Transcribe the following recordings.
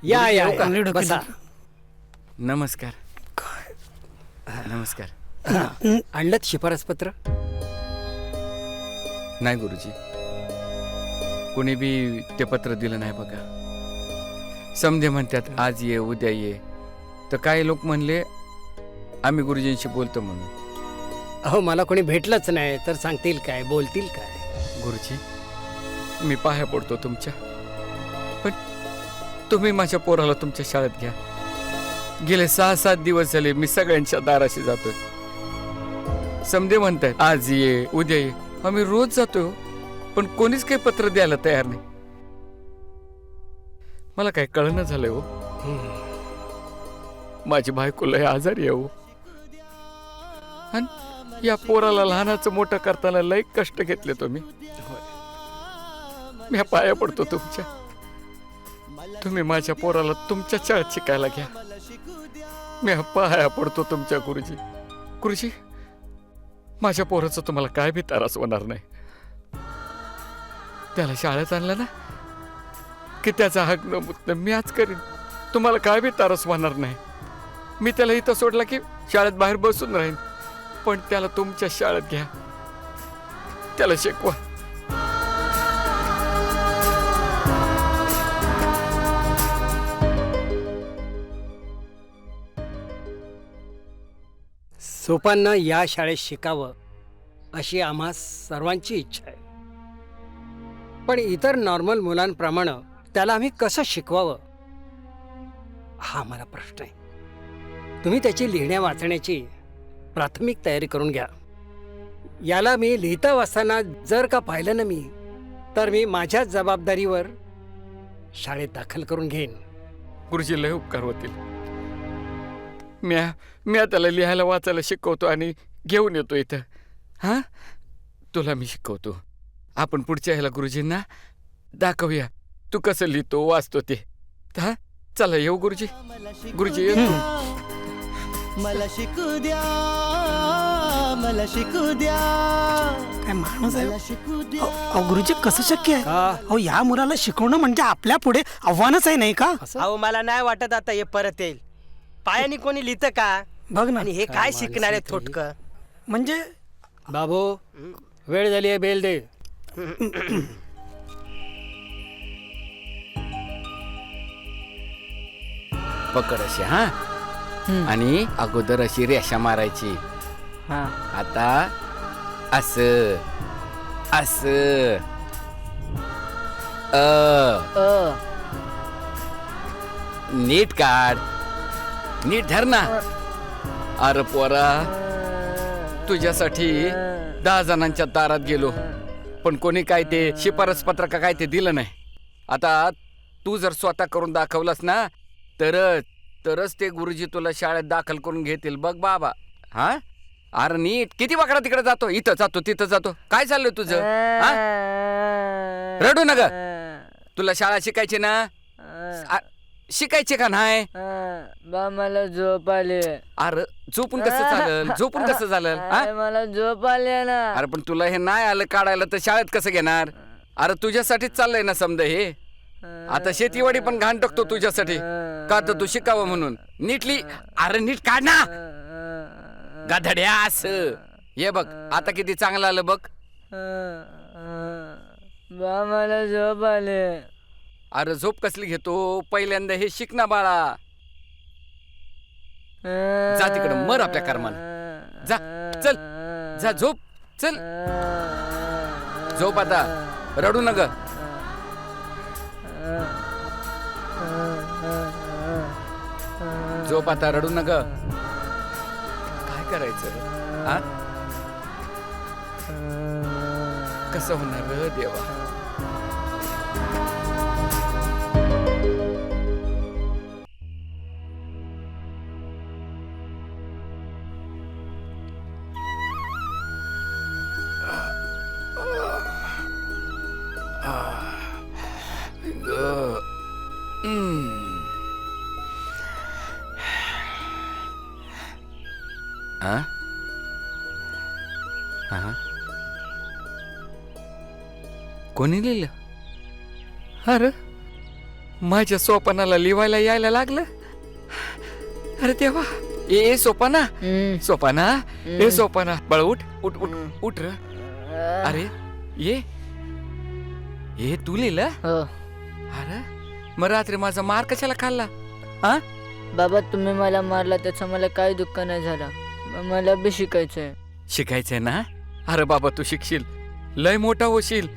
या या या. चांगली डोकी बसा. नमस्कार. नमस्कार. आणलंत शिफारसपत्र? नाही गुरुजी, कोणी बी ते पत्र दिलं नाही बघा. समधे म्हणतात आज ये उद्या ये, तर काही लोक म्हणले आम्ही गुरुजींशी बोलतो म्हणून. अहो मला कोणी भेटलंच नाही तर सांगतील काय, बोलतील काय? गुरुजी, मी पाया पडतो तुमच्या, पण तुम्ही माझ्या पोराला तुमच्या शाळेत घ्या. गेले 6-7 दिवस झाले मी सगळ्यांच्या दाराशी जातोय. समधे म्हणतायत आज ये उद्या ये, आम्ही रोज जातोय, पण कोणीच काही पत्र द्यायला तयार नाही. मला काय कळणं झालंय हो. माझी बायको लय आजारी आहे हो, आणि या पोराला लहानाचं मोठं करताना लय कष्ट घेतले तुम्ही. मी पाया पडतो तुमच्या, तुम्ही माझ्या पोराला तुमच्या शाळेत शिकायला घ्या. मी पाया पडतो तुमच्या गुरुजी. गुरुजी, माझ्या पोराचं तुम्हाला काय बी त्रास होणार नाही. त्याला शाळेत आणलं ना की त्याचा हक न मी आज करीन. तुम्हाला काय बी त्रास होणार नाही. मी त्याला इथं सोडला की शाळेत बाहेर बसून राहीन, पण त्याला तुमच्या शाळेत घ्या, त्याला शिकवा. सोपांना या शाळेत शिकावं अशी आम्हा सर्वांची इच्छा आहे, पण इतर नॉर्मल मुलांप्रमाणे त्याला आम्ही कसं शिकवावं हा मला प्रश्न आहे. तुम्ही त्याची लिहिण्या वाचण्याची प्राथमिक तयारी करून घ्या. याला मी लिहिता वाचताना जर का पाहिलं ना मी, तर मी माझ्या जबाबदारीवर शाळेत दाखल करून घेईन. गुरुजी लय उपकार होतील. मी त्याला लिहायला वाचायला शिकवतो आणि घेऊन येतो इथं. हा, तुला मी शिकवतो. आपण पुढच्या ह्याला गुरुजींना दाखवूया तू कसं लिहितो वाचतो ते. हा, चला येऊ गुरुजी. गुरुजी येतो. मला शिकू द्या, मला शिकू द्या. काय माणूस आहे मला शिकू द्या. अहो गुरुजी, कसं शक्य आहे? का? अहो या मुलाला शिकवणं म्हणजे आपल्या पुढे आव्हानच आहे, नाही का? अहो मला नाही वाटत आता हे परत येईल. पायाने कोणी लिहितं का? बघ ना, आणि हे काय शिकणार आहे थोटक? म्हणजे बाबू, वेळ झाली आहे, बेल दे. पकड अशी. हा, आणि अगोदर अशी रेषा मारायची. आता असं असं. नीट काढ, नीट धर ना. अरे पोरा, तुझ्यासाठी 10 जणांच्या दारात गेलो, पण कोणी काय ते शिफारस पत्र का काय ते दिलं नाही. आता तू जर स्वतः करून दाखवलास ना तरच ते गुरुजी तुला शाळेत दाखल करून घेतील बघ बाबा. हा, अरे नीट. किती वाकडा तिकडे जातो, इथं जातो तिथं जातो. काय चाललंय तुझं? हा, रडू नका. तुला शाळा शिकायची ना, शिकायची का नाही? मला झोप आली. अरे झोपून कसं चालेल, झोपून कसं चालेल? मला झोप आली ना. अरे पण तुला हे नाही आलं काढायला तर शाळेत कसं घेणार? अरे तुझ्यासाठीच चाललंय ना समजा हे. आता शेतीवाडी पण घाण टाकतो तुझ्यासाठी, का तर तू शिकावं म्हणून. नीटली. अरे नीट काढ ना गाधड्या. असं ये बघ, आता किती चांगलं आलं बघ. मला झोप आली. अरे झोप कसली घेतो, पहिल्यांदा हे शिक ना बाळा. जा तिकडं, मर आपल्या कर्मानं. जा, चल जा, झोप, चल झोप. आता रडू नका. झोप आता, रडू नका. काय करायचं? हा, कसं होणार रे देवा? हा, हा, कोणी लिहिलं? अरे माझ्या सोपानाला लिवायला यायला लागलं. अरे देवा. ए सोपाना, सोपाना, ए सोपाना, बाळ उठ उठ उठ उठ र. अरे ये तू लिहिलं? हो अरे मग रात्री माझा मार कशाला खाल्ला? हा बाबा, तुम्ही मला मारला त्याचं मला काही दुःख नाही झालं. मला बी शिकायचंय. शिकायचंय ना? अरे बाबा तू शिकशील, लय मोठा होशील.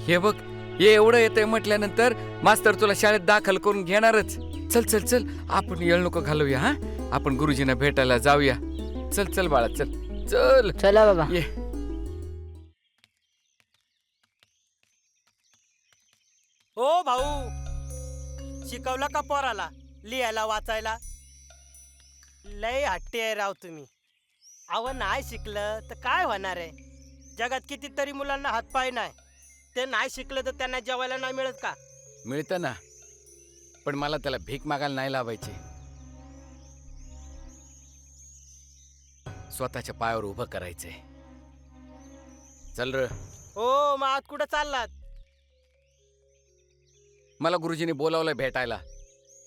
हे बघ, हे एवढं येतंय म्हटल्यानंतर मास्तर तुला शाळेत दाखल करून घेणारच. चल चल चल, आपण येळ नको घालवूया. हा, आपण गुरुजींना भेटायला जाऊया. चल चल बाळा, चल चल. चला बाबा. ये. हो भाऊ, शिकवलं का पोराला लिहायला वाचायला? लय हट्टी आहे राव तुम्ही. अव नाही शिकलं तर काय होणार आहे? जगात कितीतरी मुलांना हातपाय नाही, ते नाही शिकलं तर त्यांना जेवायला नाही मिळत का? मिळतं ना, पण मला त्याला भीक मागायला नाही लावायची. स्वतःच्या पायावर उभं करायचंय. चल र. हो, मग आज कुठं चाललात? मला गुरुजीने बोलावलंय भेटायला.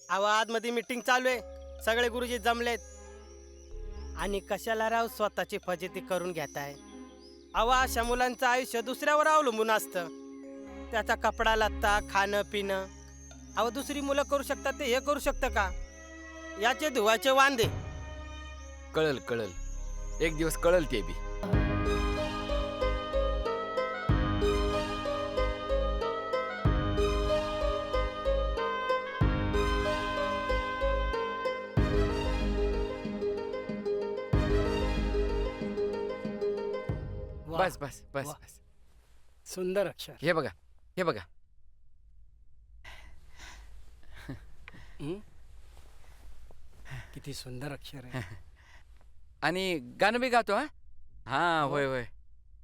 अव आतमध्ये मीटिंग चालू आहे, सगळे गुरुजी जमलेत. आणि कशाला राव स्वतःची फजिती करून घेताय? अव अशा मुलांचं आयुष्य दुसऱ्यावर अवलंबून असतं. त्याचा कपडा लत्ता, खाणं पिणं. अव दुसरी मुलं करू शकतात ते हे करू शकतं का? याचे धुवाचे वांदे. कळल कळल, एक दिवस कळल ते बी. वा, बस बस बस वा. बस. सुंदर अक्षर. हे बघा, हे बघा. हं? किती सुंदर अक्षर आहे. आणि गाणं बी गातो. हा हा, होय होय.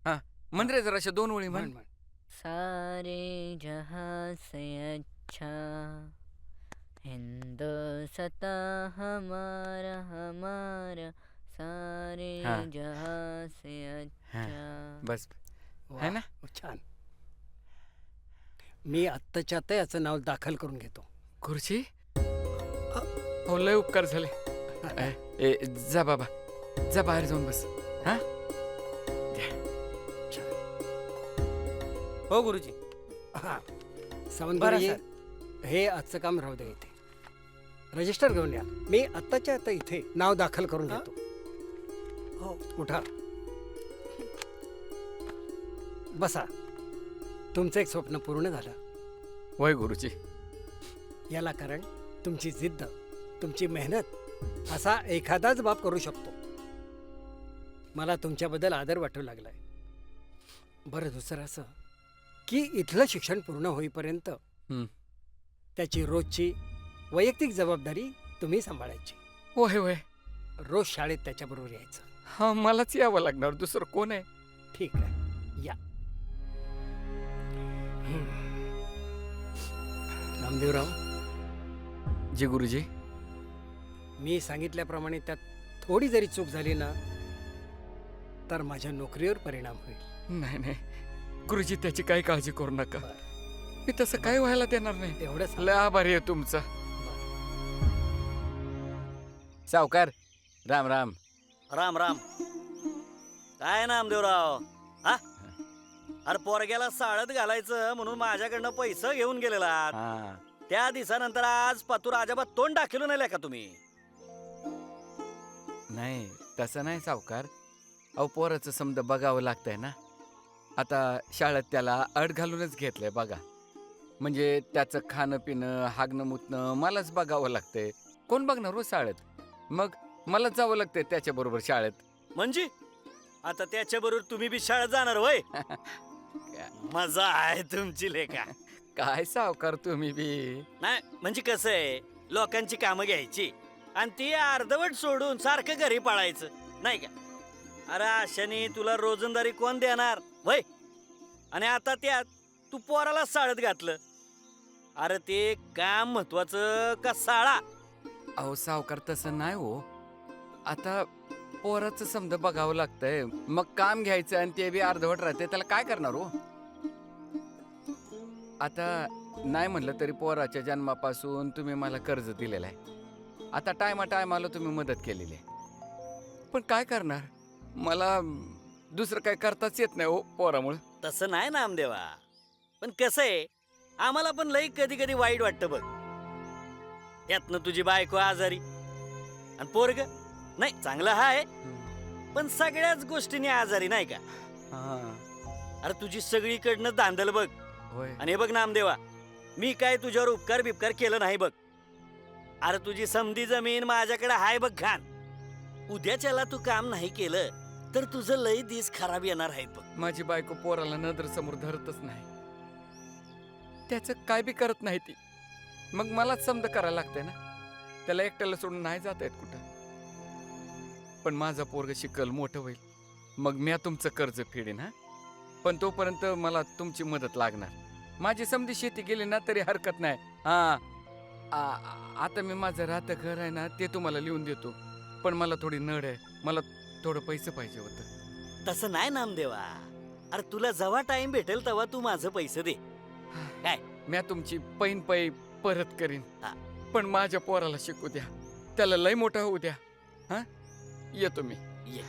हा, मंदिर जरा अशा 2 ओळी म्हण, म्हण. म्हण. सारे जहां से अच्छा हिंदुस्ता हमारा हमारा सारे हाँ. जहां से अच्छा. बस वा, है ना? छान. मी आत्ताच्या आत्ता याचं नाव दाखल करून घेतो. गुरुजी, हो लय उपकार झाले. ए, जा बाबा, जा बाहेर जाऊन बस. हा, हो गुरुजी. हा, बरं, सावंतराजे, हे आजचं काम राहू दे इथे. रजिस्टर घेऊन या. मी आत्ताच्या आता इथे नाव दाखल करून घेतो. हो, उठा, बसा. तुमचं एक स्वप्न पूर्ण झालं. होय गुरुजी. याला कारण तुमची जिद्द, तुमची मेहनत असा एखादाच बाप करू शकतो. मला तुमच्याबद्दल आदर वाटू लागलाय. बरं, दुसरं असं की इथलं शिक्षण पूर्ण होईपर्यंत हं. त्याची रोजची वैयक्तिक जबाबदारी तुम्ही सांभाळायची. होय होय. रोज शाळेत त्याच्याबरोबर यायचं. हा, मलाच यावं लागणार, दुसरं कोण आहे? ठीक आहे, या. नामदेवराव, जी गुरुजी. मी सांगितल्याप्रमाणे त्यात थोडी जरी चूक झाली ना तर माझ्या नोकरीवर परिणाम होईल. नाही नाही गुरुजी, त्याची काही काळजी करू नका. बरं. मी तसं काही व्हायला देणार नाही. एवढंच. लय आभारी आहे तुमचा. सावकार, राम राम. राम राम. काय नामदेवराव, हा? अरे पोरग्याला साळत घालायचं म्हणून माझ्याकडनं पैसे घेऊन गेलेला. हा, त्या दिवसानंतर आज पातूर अजाबात तोंड दाखवलं नाही का तुम्ही? नाही तसं नाही सावकार. अहो, पोराचं समजा बघावं लागतंय ना. आता शाळेत त्याला अड घालूनच घेतलंय बघा. म्हणजे त्याचं खाणं पिणं, हागणं मुतणं मलाच बघावं लागतंय. कोण बघणार हो शाळेत? मग मलाच जावं लागतंय त्याच्याबरोबर शाळेत. म्हणजे आता त्याच्या बरोबर तुम्ही बी शाळेत जाणार होय? मजा आहे तुमची लेका. काय सावकार तुम्ही बी. नाही म्हणजे कसं आहे, लोकांची कामं घ्यायची आणि ती अर्धवट सोडून सारखं घरी पळायचं नाही का? अरे अशाने तुला रोजंदारी कोण देणार वय? आणि आता त्यात तू पोराला साळत घातलं. अरे ते काम महत्वाचं का साळा? अहो सावकार, तसं नाही हो. आता पोराचं समजा बघावं लागतंय, मग काम घ्यायचं आणि ते बी अर्धवट राहते, त्याला काय करणार हो? आता नाही म्हणलं तरी पोराच्या जन्मापासून तुम्ही मला कर्ज दिलेलं आहे. आता टायमाला तुम्ही मदत केलेली आहे. पण काय करणार, मला दुसरं काय करताच येत नाही हो पोरामुळं. तसं नाही नामदेवा, पण कसं आहे, आम्हाला पण लई कधी कधी वाईट वाटतं बघ. यातनं तुझी बायको आजारी आणि पोरग नाही चांगलं हाय, पण सगळ्याच गोष्टीने आजारी नाही का. हां, अरे तुझी सगळीकडनं धांदल बघ. होय. आणि हे बघ नामदेवा, मी काय तुझ्यावर उपकार बिपकार केलं नाही बघ. अरे तुझी समधी जमीन माझ्याकडे हाय बघ घाण. उद्याच्याला तू काम नाही केलं तर तुझं लई दिस खराब येणार आहे बघ. माझी बायको पोराला नजर समोर धरतच नाही, त्याचं काय बी करत नाही ती. मग मलाच समज करायला लागतंय ना, त्याला एकट्याला सोडून नाही जात येत कुठं. पण माझा पोरग शिकल मोठं होईल, मग मी तुमचं कर्ज फेडेन. हा, पण तोपर्यंत मला तुमची मदत लागणार. माझी समधी शेती गेली ना तरी हरकत नाही. आता मी माझं राहतं घर आहे ना ते तुम्हाला लिहून देतो, पण मला थोडी नड आहे, मला थोडं पैसे पाहिजे होतं. तसं नाही नामदेवा, अरे तुला जेव्हा टाइम भेटेल तेव्हा तू माझं पैसे दे. काय मी तुमची पै परत करीन, हा. पण माझ्या पोराला शिकू द्या, त्याला लय मोठा होऊ द्या. हा, येतो मी. ये